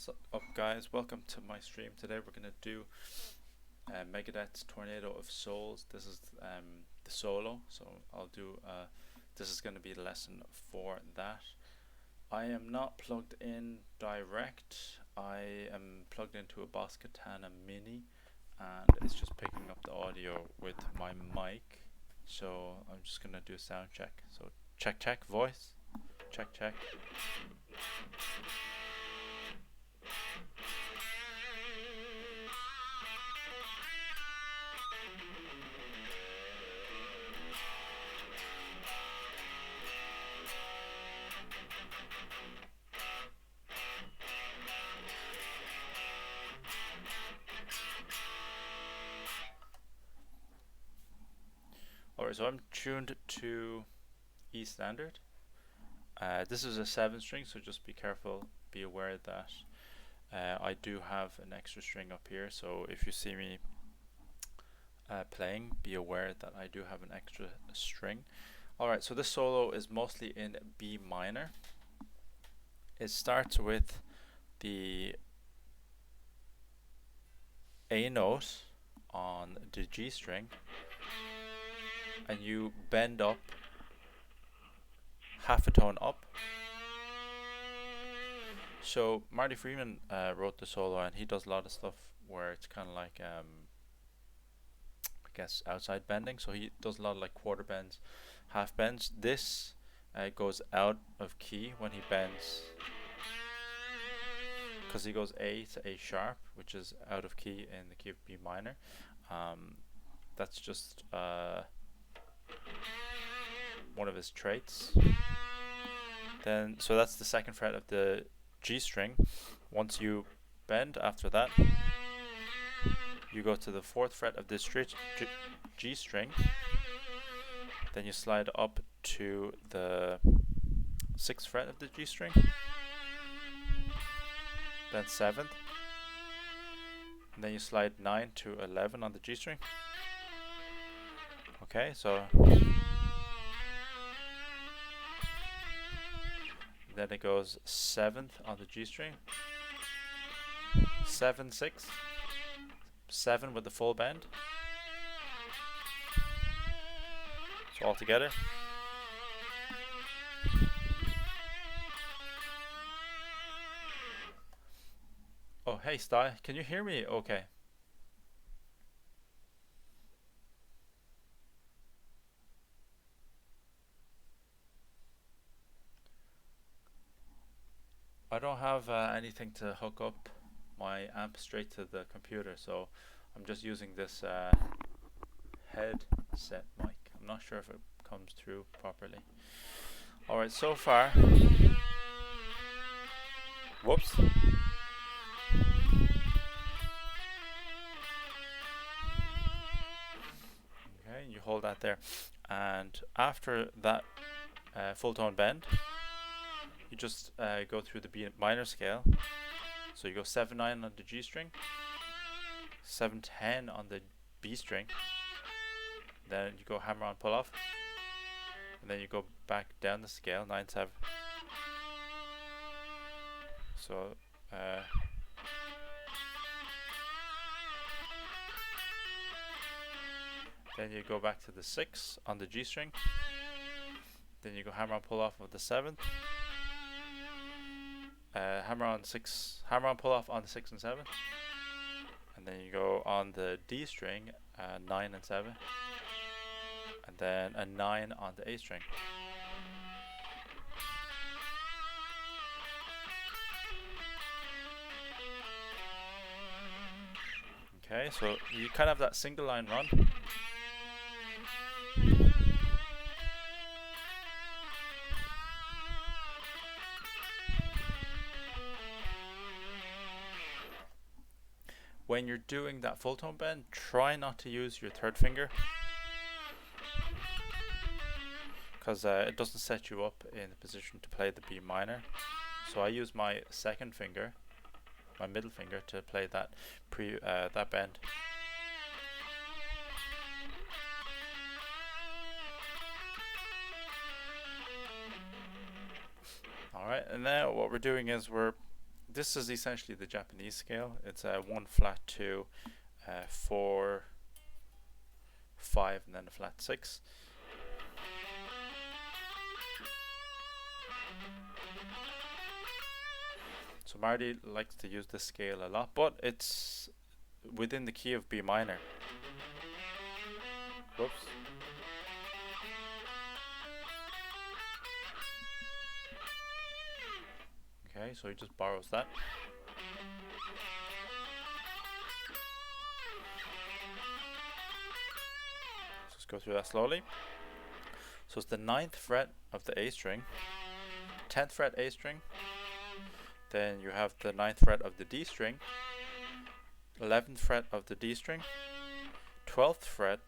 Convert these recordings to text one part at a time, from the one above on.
What's up, guys? Welcome to my stream. Today we're gonna do Megadeth's Tornado of Souls. This is the solo, so I'll do. This is gonna be the lesson for that. I am not plugged in direct. I am plugged into a Boss Katana Mini, and it's just picking up the audio with my mic. So I'm just gonna do a sound check. So check voice, check. Alright, so I'm tuned to E standard. This is a 7-string, so just be careful, be aware that I do have an extra string up here, so if you see me playing, be aware that I do have an extra string. Alright, so this solo is mostly in B minor. It starts with the A note on the G string, and you bend up half a tone up. So Marty Freeman wrote the solo, and he does a lot of stuff where it's kind of like I guess outside bending. So he does a lot of like quarter bends, half bends. This goes out of key when he bends, because he goes A to A sharp, which is out of key in the key of B minor. That's just one of his traits. Then, so that's the 2nd fret of the G string. Once you bend after that, you go to the 4th fret of this G string. Then you slide up to the 6th fret of the G string. Then 7th. And then you slide 9 to 11 on the G string. Okay, so then it goes 7th on the G string, 7, 6, 7 with the full bend. So all together. Oh, hey Sty, can you hear me? Okay. I don't have anything to hook up my amp straight to the computer, so I'm just using this headset mic. I'm not sure if it comes through properly. Alright, so far. Whoops. Okay, you hold that there. And after that full tone bend, you just go through the B minor scale. So you go 7-9 on the G string, 7-10 on the B string, then you go hammer on pull off, and then you go back down the scale, 9-7. So then you go back to the 6 on the G string, then you go hammer on pull off of the 7th, hammer on pull off on the 6 and 7, and then you go on the D string, 9 and 7, and then a 9 on the A string. Okay, so you kind of have that single line run. When you're doing that full tone bend, try not to use your 3rd finger, because it doesn't set you up in the position to play the B minor. So I use my 2nd finger, my middle finger, to play that that bend. Alright, and now what we're doing is we're this is essentially the Japanese scale. It's a 1 flat 2, 4, 5, and then a flat 6. So Marty likes to use this scale a lot, but it's within the key of B minor. Whoops. Okay, so he just borrows that. Let's just go through that slowly. So it's the 9th fret of the A string, 10th fret A string, then you have the 9th fret of the D string, 11th fret of the D string, 12th fret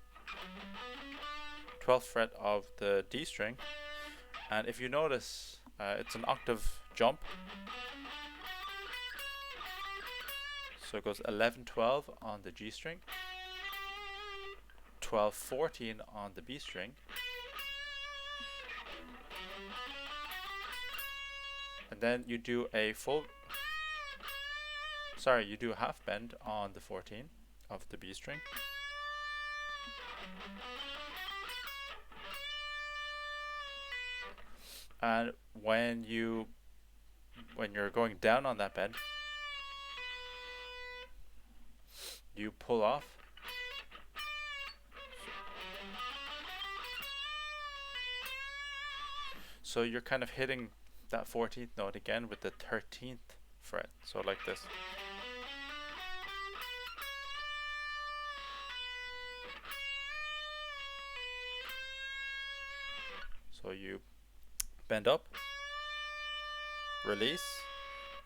of the D string, and if you notice, it's an octave jump. So it goes 11, 12 on the G string, 12, 14 on the B string, and then you do a you do a half bend on the 14 of the B string. And when you're going down on that bend, you pull off. So you're kind of hitting that 14th note again with the 13th fret. So like this. So you bend up, release,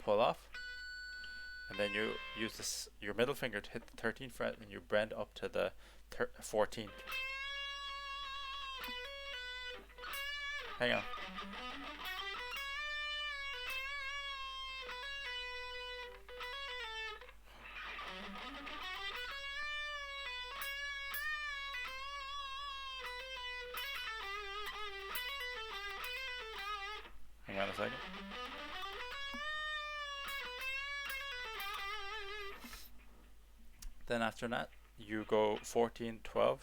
pull off, and then you use your middle finger to hit the 13th fret, and you bend up to the 14th. Hang on. Hang on a second. Then after that, you go 14, 12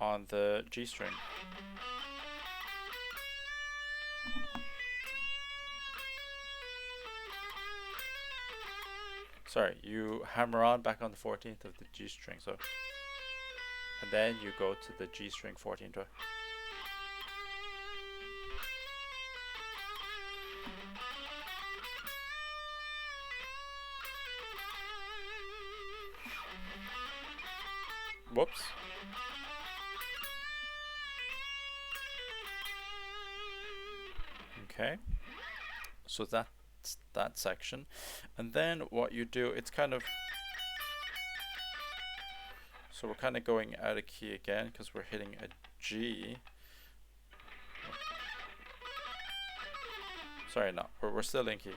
on the G string. Sorry, you hammer on back on the 14th of the G string. So, and then you go to the G string 14, 12. Whoops. Okay. So that's that section. And then what you do, it's kind of, so we're kind of going out of key again because we're hitting a G. Sorry, no, we're still in key.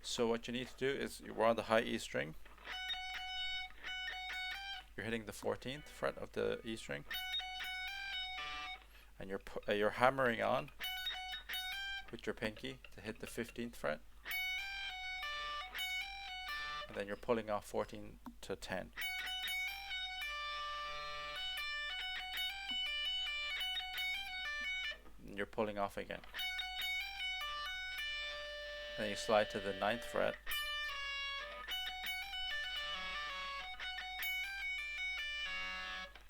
So what you need to do is, we're on the high E string. You're hitting the 14th fret of the E string, and you're hammering on with your pinky to hit the 15th fret, and then you're pulling off 14 to 10. And you're pulling off again. Then you slide to the 9th fret.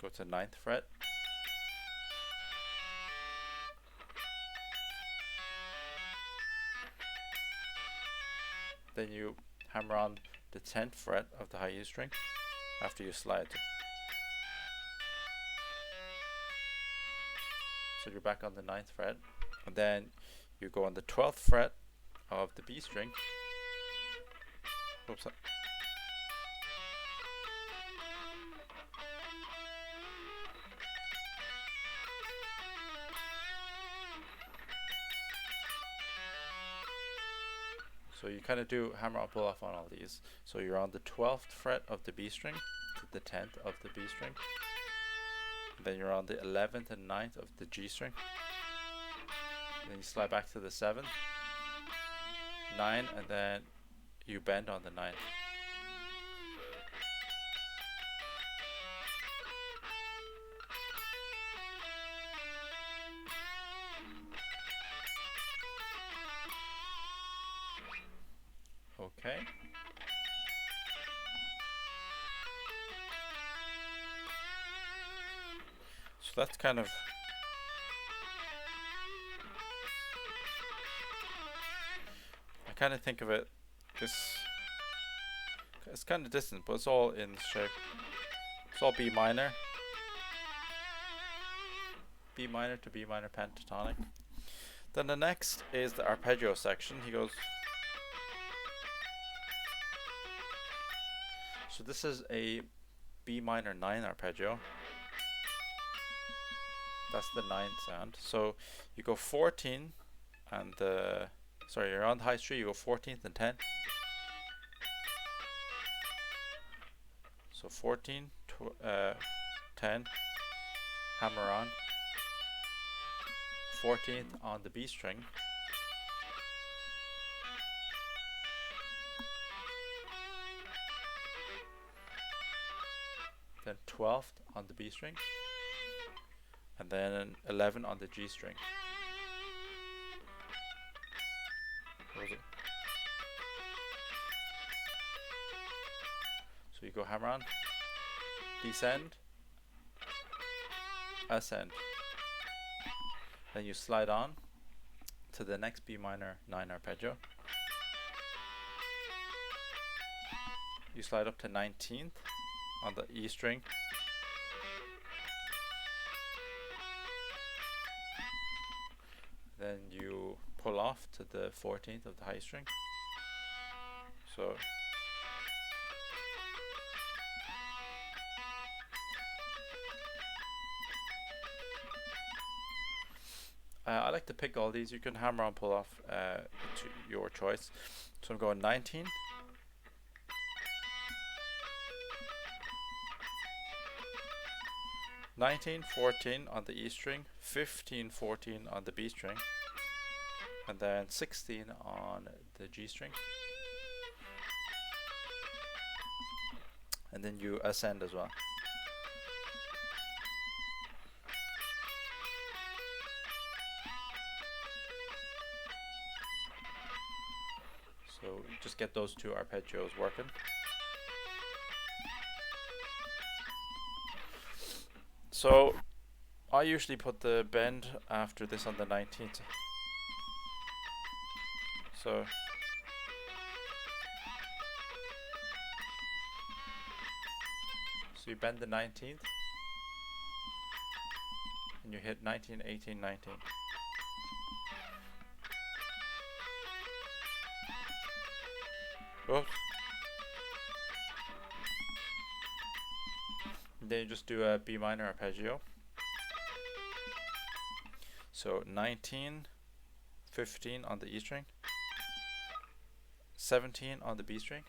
Go to 9th fret. Then you hammer on the 10th fret of the high E string after you slide. So you're back on the 9th fret. And then you go on the 12th fret of the B string. Oops. So you kind of do hammer on, pull off on all these. So you're on the 12th fret of the B string to the 10th of the B string. And then you're on the 11th and 9th of the G string. Then you slide back to the 7th, 9, and then you bend on the 9th. Okay. So that's kind of, I kind of think of it, it's kind of distant, but it's all in shape. It's all B minor to B minor pentatonic. Then the next is the arpeggio section. He goes, so this is a B minor 9 arpeggio. That's the 9th sound. So you go 14 and you're on the high string, you go 14th and 10. So 14, 10, hammer on. 14th on the B string. Then 12th on the B string. And then 11 on the G string. What was it? So you go hammer on, descend, ascend. Then you slide on to the next B minor 9 arpeggio. You slide up to 19th on the E string. Then you pull off to the 14th of the high string. So I like to pick all these. You can hammer on, pull off, to your choice. So I'm going 19, 19, 14 on the E string, 15, 14 on the B string, and then 16 on the G string. And then you ascend as well. So just get those two arpeggios working. So I usually put the bend after this on the 19th. So you bend the 19th and you hit 19, 18, 19. Oops. And then you just do a B minor arpeggio. So 19, 15 on the E string, 17 on the B string,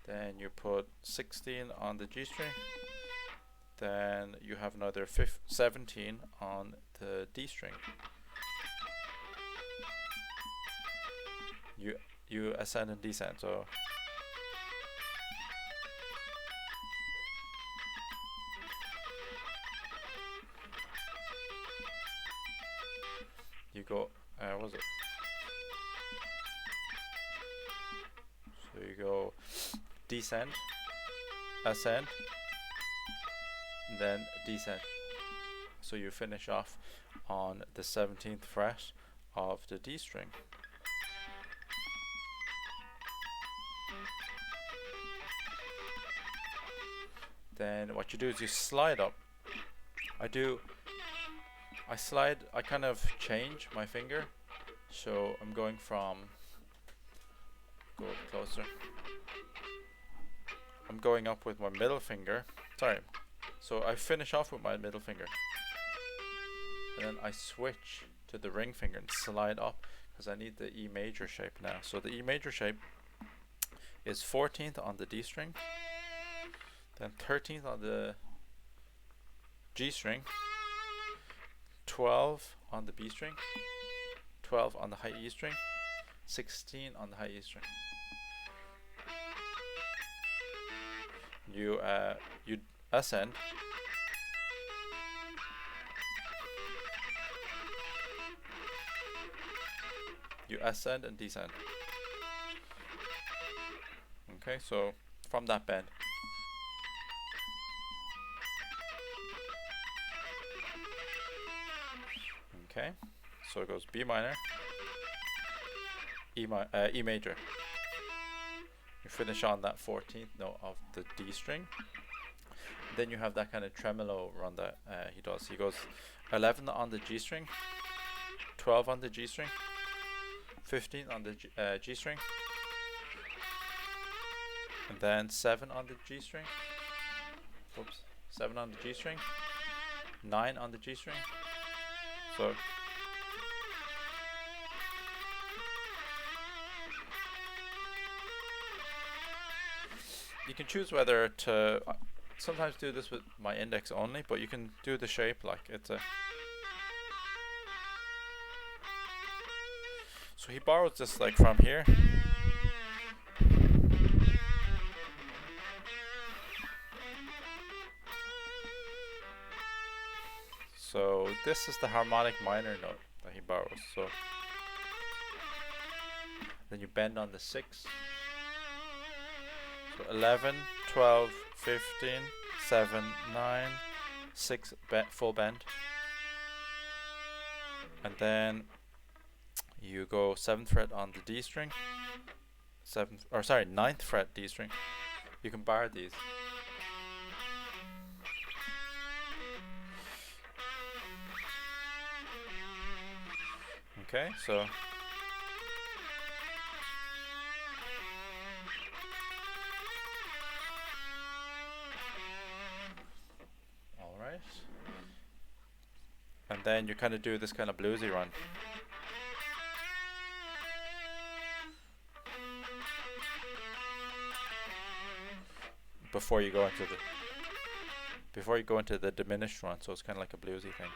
then you put 16 on the G string, then you have another 17 on the D string. You ascend and descend, so you go, what was it? So you go descend, ascend, then descend. So you finish off on the 17th fret of the D string. Then what you do is you slide up. I kind of change my finger. So I'm going from, go closer. I'm going up with my middle finger. Sorry. So I finish off with my middle finger. And then I switch to the ring finger and slide up because I need the E major shape now. So the E major shape is 14th on the D string, then 13th on the G string, 12 on the B string, 12 on the high E string, 16 on the high E string. You ascend, you ascend and descend. Okay, so from that bend. Okay, so it goes B minor, E major. You finish on that 14th note of the D string. Then you have that kind of tremolo run that he does. He goes 11 on the G string, 12 on the G string, 15 on the G string, and then 7 on the G string. Whoops, 7 on the G string, 9 on the G string. So you can choose whether to sometimes do this with my index only, but you can do the shape like it's a. So he borrows this like from here. So this is the harmonic minor note that he borrows. So then you bend on the 6. So 11, 12, 15, 7, 9, 6 full bend. And then you go 7th fret on the D string. 9th fret D string. You can bar these. Okay, so all right, and then you kind of do this kind of bluesy run. Before you go into the diminished run, so it's kind of like a bluesy thing.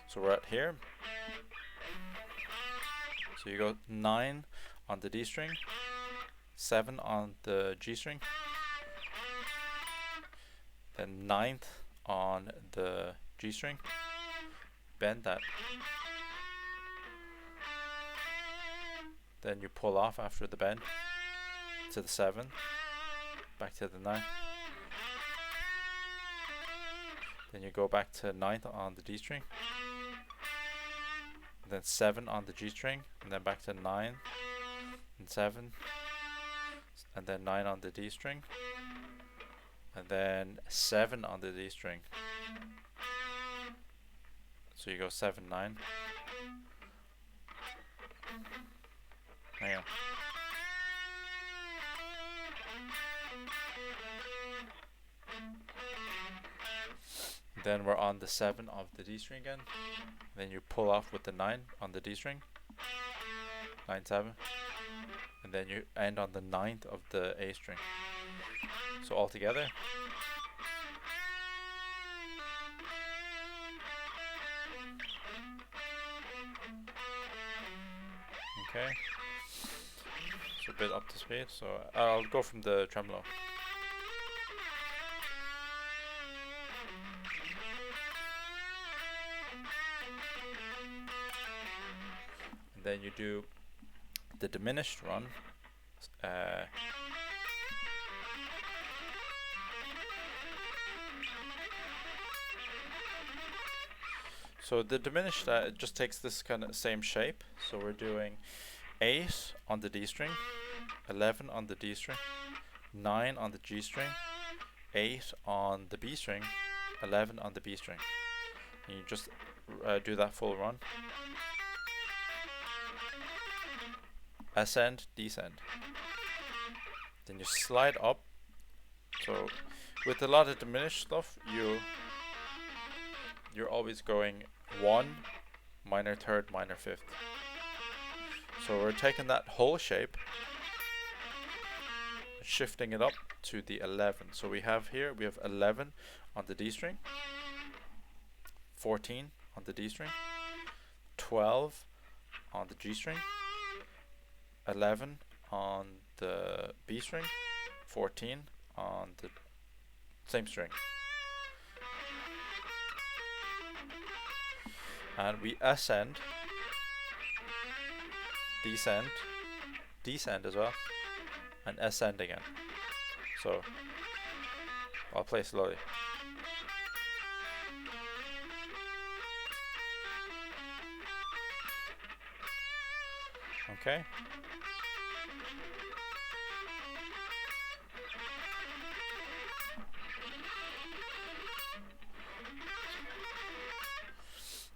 So we're at here. So you go 9 on the D string, 7 on the G string, then 9th on the G string, bend that, then you pull off after the bend to the 7, back to the 9, then you go back to 9th on the D string, and then 7 on the G string, and then back to 9 and 7, and then 9 on the D string, and then 7 on the D string. So you go 7, 9. Hang on. Then we're on the 7 of the D string again. Then you pull off with the 9 on the D string. 9, 7. And then you end on the 9th of the A string. So all together. Okay. So a bit up to speed. So I'll go from the tremolo. And then you do the diminished run. So the diminished it just takes this kind of same shape. So we're doing 8 on the D string, 11 on the D string, 9 on the G string, 8 on the B string, 11 on the B string. And you just do that full run. Ascend, descend. Then you slide up. So with a lot of diminished stuff, you're always going 1, minor third, minor fifth. So we're taking that whole shape, shifting it up to the 11. So we have 11 on the D string, 14 on the D string, 12 on the G string, 11 on the B string, 14 on the same string. And we ascend, descend, descend as well, and ascend again. So I'll play slowly. Okay.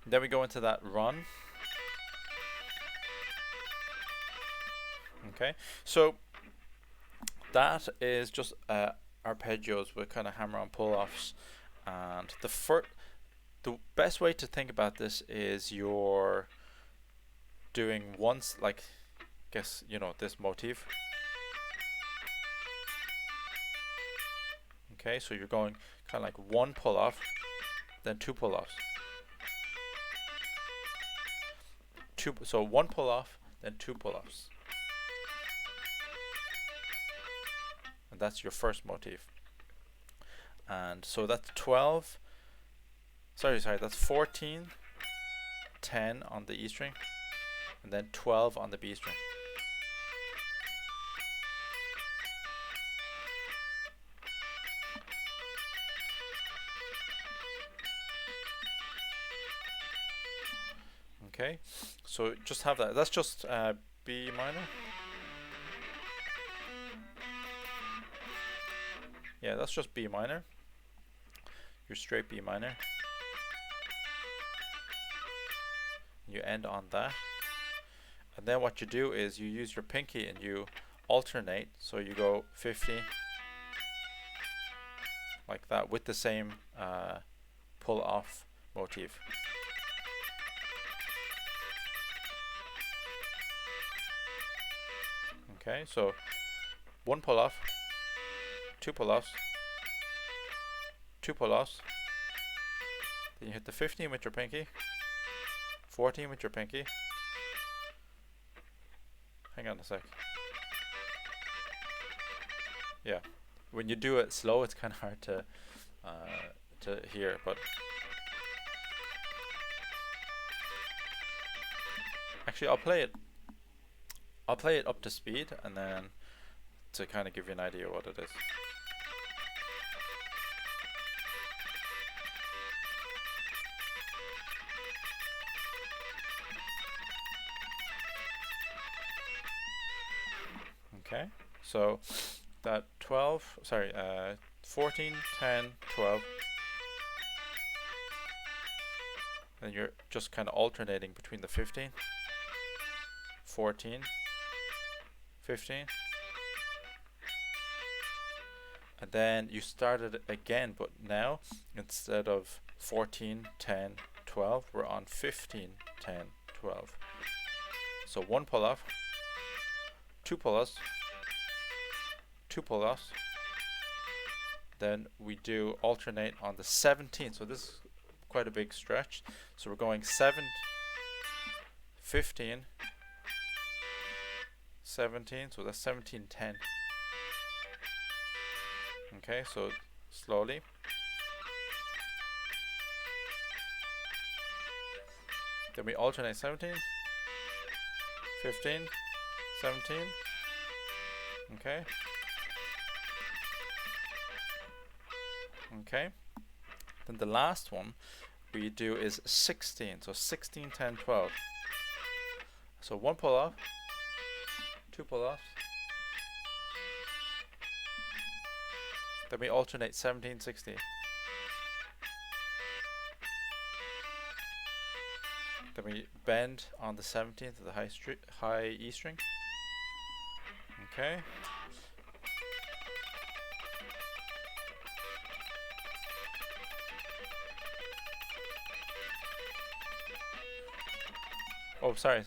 Then we go into that run. Okay, so that is just arpeggios with kind of hammer-on pull-offs, and the best way to think about this is you're doing once, like, guess you know this motif. Okay, so you're going kind of like one pull-off, then two pull-offs. So one pull-off, then two pull-offs. And that's your first motif. And so that's 12, sorry, that's 14, 10 on the E string, and then 12 on the B string. Okay, so just have that. That's just B minor. Yeah, that's just B minor. Your straight B minor. You end on that. And then what you do is you use your pinky and you alternate. So you go 50 like that with the same pull off motif. Okay, so one pull off, two pull offs, two pull offs, then you hit the 15 with your pinky, 14 with your pinky. Hang on a sec. Yeah, when you do it slow, it's kind of hard to hear, but actually I'll play it up to speed and then to kind of give you an idea what it is. Okay, so that 14, 10, 12, and you're just kind of alternating between the 15, 14, 15, and then you started it again, but now instead of 14, 10, 12, we're on 15, 10, 12. So one pull off, two pull offs, two pull offs, then we do alternate on the 17. So this is quite a big stretch. So we're going 7, 15, 17, so that's 17, 10. Okay, so slowly. Then we alternate 17, 15, 17. Okay. Okay. Then the last one we do is 16. So 16, 10, 12. So one pull off, two pull offs. Then we alternate 17, 16. Then we bend on the 17th of the high E string. Okay. Oh, sorry.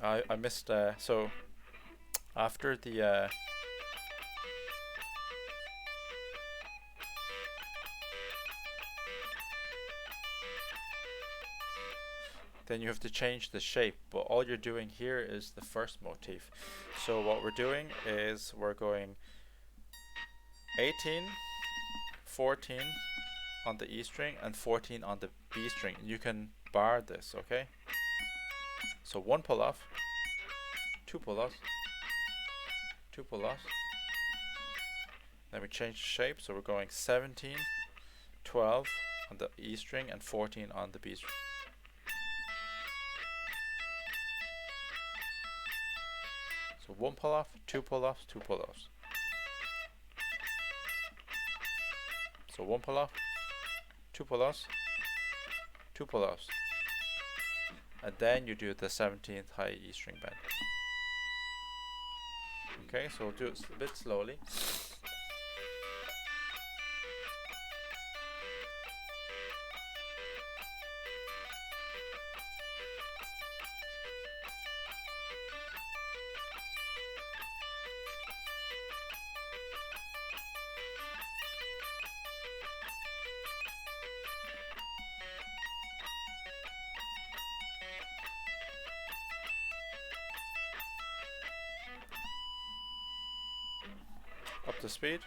I missed. So after the then you have to change the shape, but all you're doing here is the first motif. So what we're doing is we're going 18, 14 on the E string and 14 on the B string. You can bar this, okay? So 1 pull off, 2 pull offs, 2 pull offs. Then we change the shape, so we're going 17, 12 on the E string and 14 on the B string. So 1 pull off, 2 pull offs, 2 pull offs. So 1 pull off, 2 pull offs, 2 pull offs. And then you do the 17th high E string bend. Okay, so we'll do it a bit slowly. Up to speed.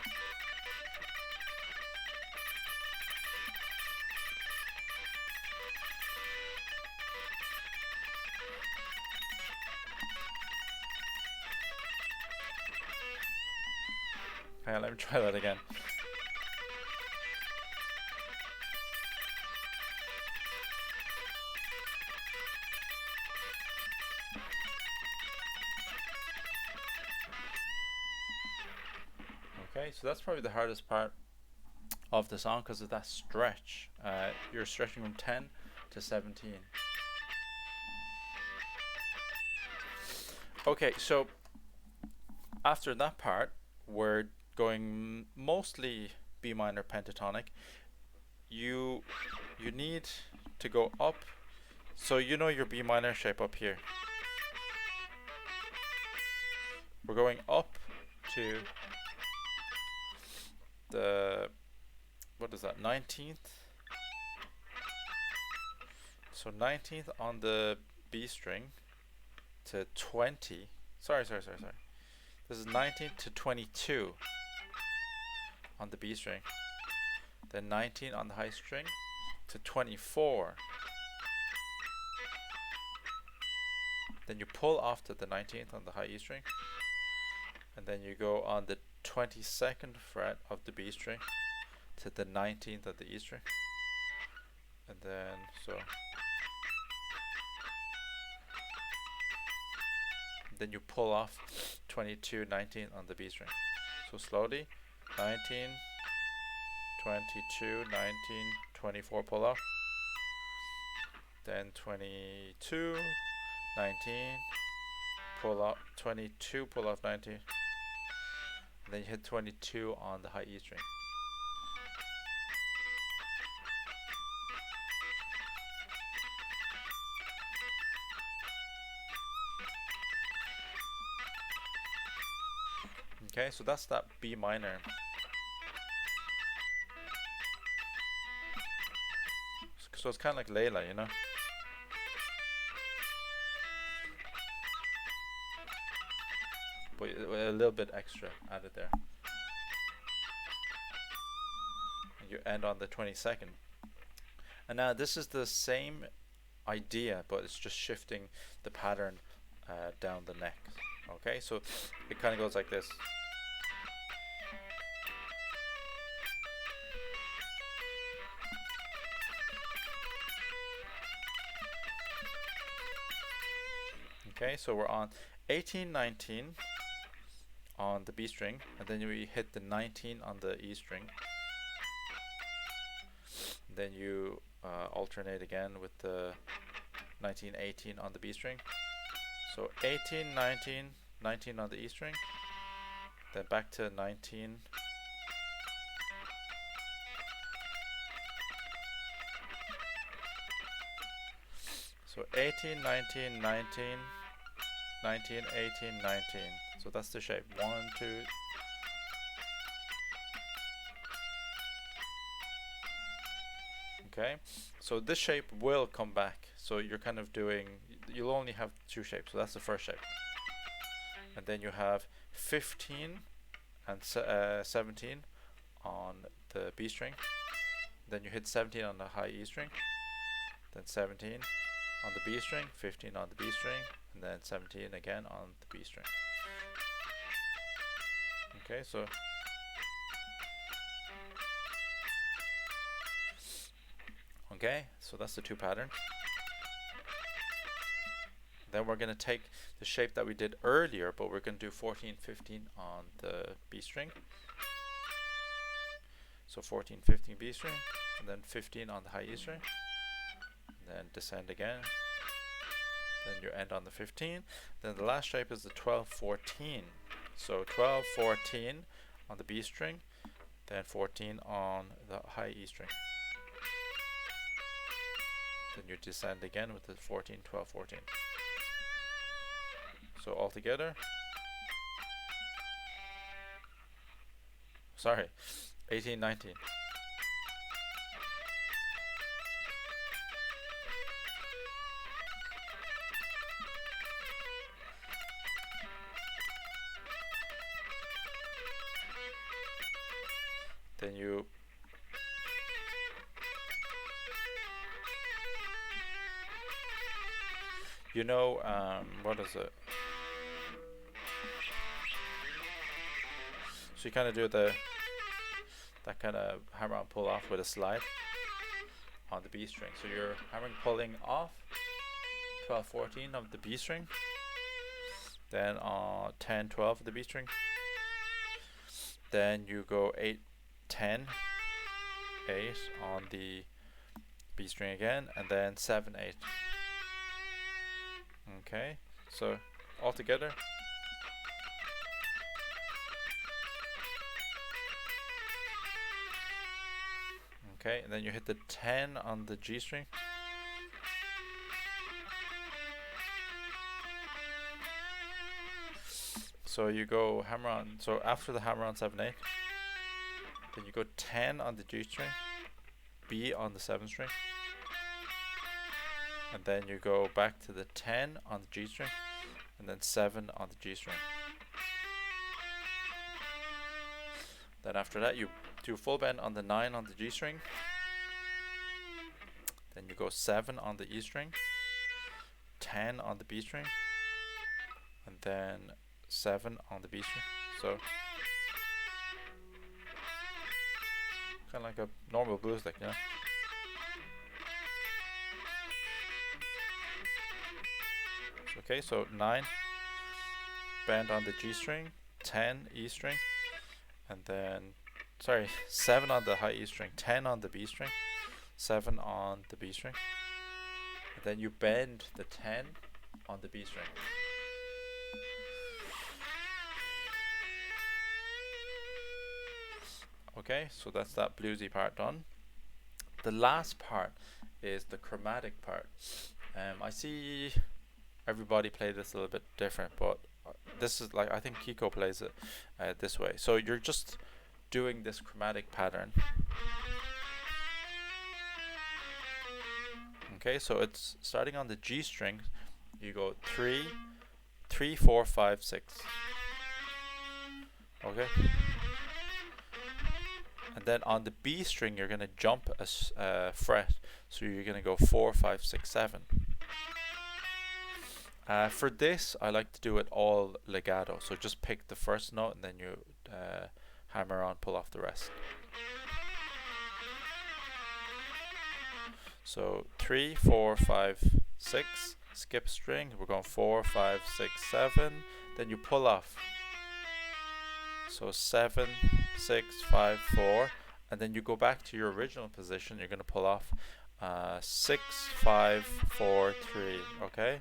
Hang on, let me try that again. Okay, so that's probably the hardest part of the song because of that stretch. You're stretching from 10 to 17. Okay, so after that part, we're going mostly B minor pentatonic. You need to go up. So you know your B minor shape up here. We're going up to the, what is that, 19th? So 19th on the B string to 20. Sorry. This is 19 to 22 on the B string. Then 19 on the high string to 24. Then you pull off to the 19th on the high E string. And then you go on the 22nd fret of the B string to the 19th of the E string. And then, so. Then you pull off 22, 19 on the B string. So slowly, 19, 22, 19, 24, pull off. Then 22, 19, pull off, 22, pull off 19. And then you hit 22 on the high E string. Okay, so that's that B minor. So it's kind of like Layla, you know? But a little bit extra added there. And you end on the 22nd. And now this is the same idea, but it's just shifting the pattern down the neck. Okay, so it kind of goes like this. Okay, so we're on 18, 19 on the B string, and then we hit the 19 on the E string. Then you alternate again with the 19, 18 on the B string. So 18, 19, 19 on the E string, then back to 19. So 18, 19, 19, 19, 18, 19. So that's the shape. 1, 2. Okay, so this shape will come back. So you're kind of doing, you'll only have two shapes. So that's the first shape. And then you have 15 and 17 on the B string. Then you hit 17 on the high E string. Then 17 on the B string, 15 on the B string, and then 17 again on the B string. Okay, so that's the two patterns. Then we're going to take the shape that we did earlier, but we're going to do 14, 15 on the B string. So 14, 15 B string, and then 15 on the high E string, and then descend again. Then you end on the 15. Then the last shape is the 12, 14. So 12, 14 on the B string, then 14 on the high E string. Then you descend again with the 14, 12, 14. So all together, sorry, 18, 19. Then you know, what is it? So you kind of do that kind of hammer on pull off with a slide on the B string. So you're hammering pulling off 12, 14 of the B string, then 10, 12 of the B string, then you go 8, 10, 8 on the B string again, and then 7, 8. Okay, so all together. Okay, and then you hit the 10 on the G string. So you go hammer on, so after the hammer on 7, 8, then you go 10 on the G string, B on the 7 string, and then you go back to the 10 on the G string, and then 7 on the G string. Then after that you do full bend on the 9 on the G string, then you go 7 on the E string, 10 on the B string, and then 7 on the B string. So kind of like a normal blues lick, you know. Okay, so 9 bend on the G string, 10 E string, and then 7 on the high E string, 10 on the B string, 7 on the B string, and then you bend the 10 on the B string. Okay, so that's that bluesy part done. The last part is the chromatic part. I see everybody play this a little bit different, but this is like, I think Kiko plays it this way. So you're just doing this chromatic pattern. Okay, so it's starting on the G string. You go 3, 3, 4, 5, 6. Okay. And then on the B string, you're going to jump a fret. So you're going to go 4, 5, 6, 7. For this, I like to do it all legato. So just pick the first note and then you hammer on, pull off the rest. So 3, 4, 5, 6, skip string. We're going 4, 5, 6, 7. Then you pull off. So 7, 6, 5, 4. And then you go back to your original position. You're going to pull off 6, 5, 4, 3. Okay?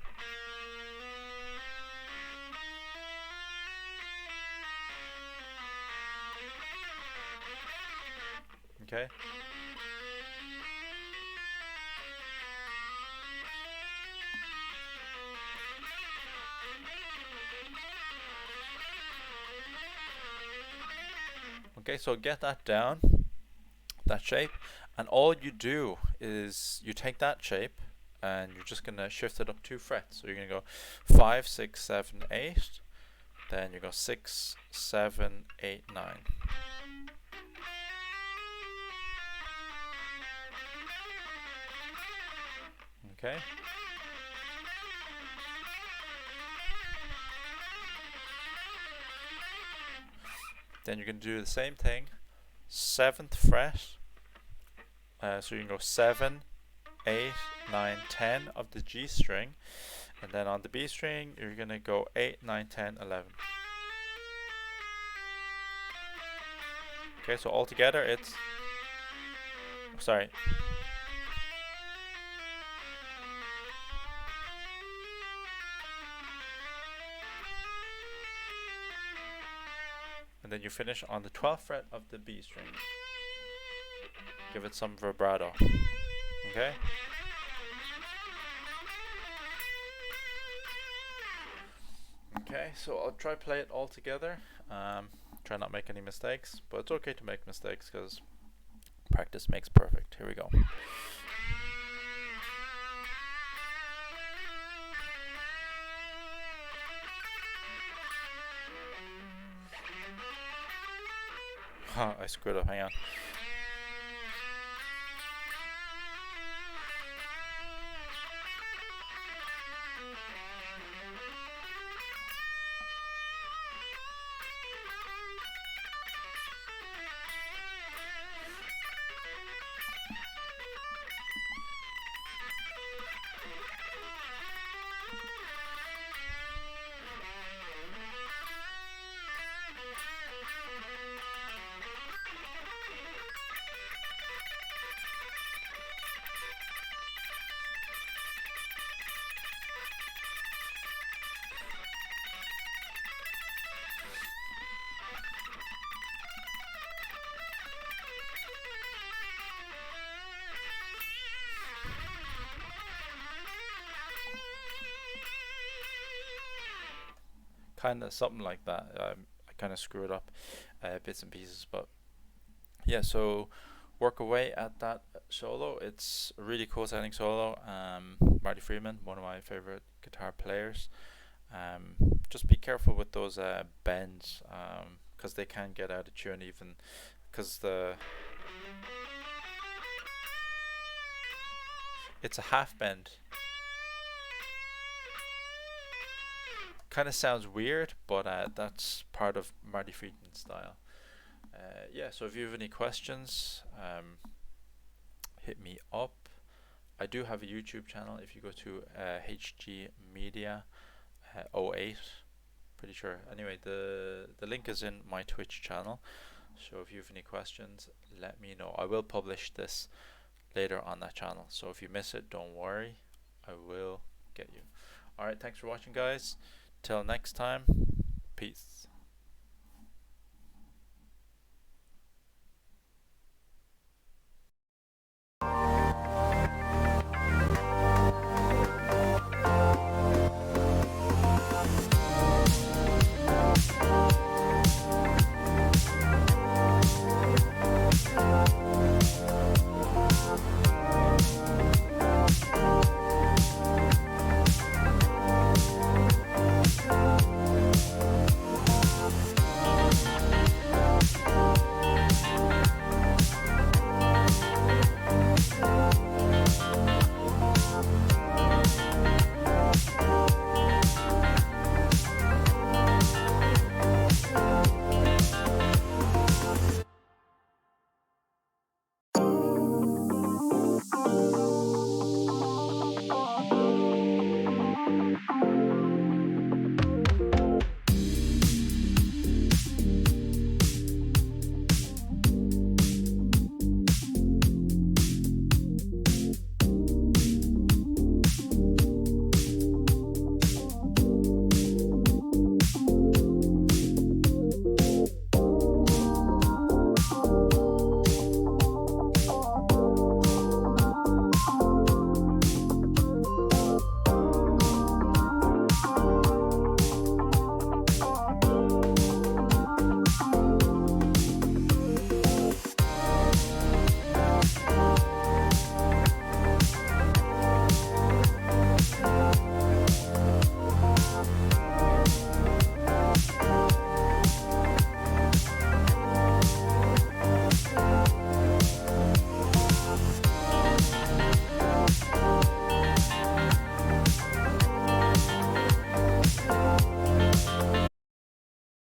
Okay? Okay, so get that down, that shape, And all you do is you take that shape and you're just gonna shift it up 2 frets. So you're gonna go 5, 6, 7, 8. Then you go 6, 7, 8, 9. Okay. Then you're gonna do the same thing, 7th fret. So you can go 7, 8, 9, 10 of the G string, and then on the B string you're gonna go 8, 9, 10, 11. Okay, so altogether it's, sorry, and then you finish on the 12th fret of the B string. Give it some vibrato. Okay? Okay, so I'll try play it all together. Try not make any mistakes, but it's okay to make mistakes because practice makes perfect. Here we go. I screwed up, hang on. Kind of something like that. I kind of screwed up bits and pieces, but yeah, so work away at that solo. It's a really cool sounding solo. Marty Friedman, one of my favorite guitar players. Just be careful with those bends, because they can get out of tune, even because it's a half bend. Kind of sounds weird, but that's part of Marty Friedman's style. Yeah, so if you have any questions, hit me up. I do have a YouTube channel. If you go to HG Media 08, pretty sure. Anyway, the link is in my Twitch channel. So if you have any questions, let me know. I will publish this later on that channel. So if you miss it, don't worry. I will get you. Alright, thanks for watching, guys. Till next time, peace.